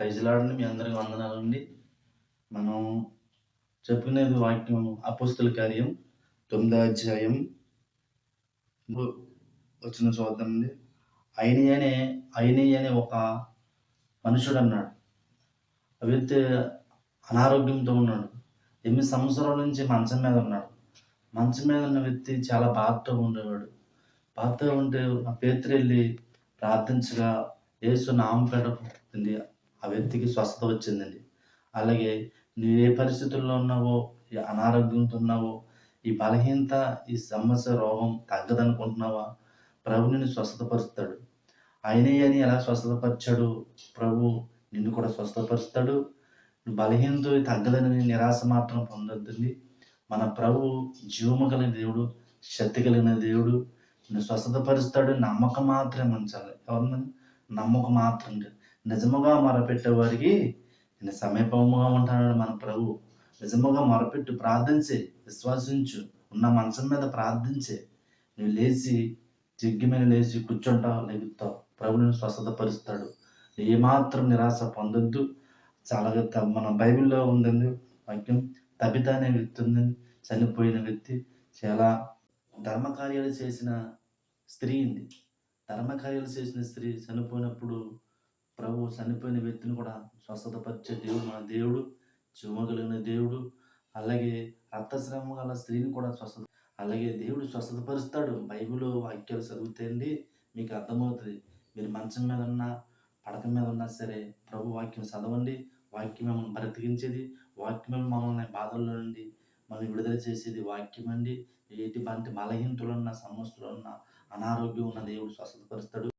Praise lord. మీ అందరికి వందనాలండి. మనం చెప్పుకునేది వాక్యం అపోస్తుల కార్యం 9వ అధ్యాయం వచనం చూద్దామండి. అయినయ్య అనే ఒక మనుషుడు అన్నాడు. ఆ వ్యక్తి అనారోగ్యంతో ఉన్నాడు. 8 సంవత్సరాల నుంచి మంచం మీద ఉన్నాడు. మంచం మీద ఉన్న వ్యక్తి చాలా బాధతో ఉండేవాడు. బాధతో ఉంటే పేతురు వెళ్ళి ప్రార్థించగా యేసు నామం పెట్టబడింది. ఆ వ్యక్తికి స్వస్థత వచ్చిందండి. అలాగే నువ్వు ఏ పరిస్థితుల్లో ఉన్నావో, ఈ అనారోగ్యంతో ఉన్నావో, ఈ బలహీనత, ఈ సమస్య, రోగం తగ్గదనుకుంటున్నావా? ప్రభు నిన్ను స్వస్థతపరుస్తాడు. ఆయనని ఎలా స్వస్థతపరిచాడు ప్రభు, నిన్ను కూడా స్వస్థతపరుస్తాడు. నువ్వు బలహీనత తగ్గదని నిరాశ మాత్రం పొందొద్దండి. మన ప్రభు జీవము కలిగిన దేవుడు, శక్తి కలిగిన దేవుడు. నిన్ను స్వస్థతపరుస్తాడు. నమ్మకం మాత్రమే ఉంచాలి. ఎవరిని? నమ్మకం మాత్రం. నిజముగా మొరపెట్టే వారికి నేను సమీపముగా ఉంటానని మన ప్రభు. నిజముగా మొరపెట్టు, ప్రార్థించే, విశ్వాసించు. ఉన్న మంచం మీద ప్రార్థించే. నువ్వు లేచి జగ్గి మీద లేచి కూర్చుంటావు, లెగుతావు. ప్రభు నిన్ను స్వస్థతపరుస్తాడు. ఏమాత్రం నిరాశ పొందొద్దు. చాలా మన బైబిల్లో ఉందండి వాక్యం. తబిత అనే వ్యక్తి ఉందండి. చనిపోయిన వ్యక్తి, చాలా ధర్మకార్యాలు చేసిన స్త్రీ ఉంది. ధర్మకార్యాలు చేసిన స్త్రీ చనిపోయినప్పుడు ప్రభు చనిపోయిన వ్యక్తిని కూడా స్వస్థతపరిచే దేవుడు మన దేవుడు, జీవగలిగిన దేవుడు. అలాగే రక్తస్రావం గల స్త్రీని కూడా అలాగే దేవుడు స్వస్థతపరుస్తాడు. బైబిల్ వాక్యాలు చదివితేండి మీకు అర్థమవుతుంది. మీరు మంచం మీద ఉన్నా, పడక మీద ఉన్నా సరే ప్రభు వాక్యం చదవండి. వాక్యం మిమ్మల్ని బ్రతికించేది. వాక్యం మమ్మల్ని బాధల్లో నుండి మనల్ని విడుదల చేసేది వాక్యం అండి. ఎటువంటి బలహీనతలున్న, సమస్యలున్న, అనారోగ్యం ఉన్న దేవుడు స్వస్థతపరుస్తాడు.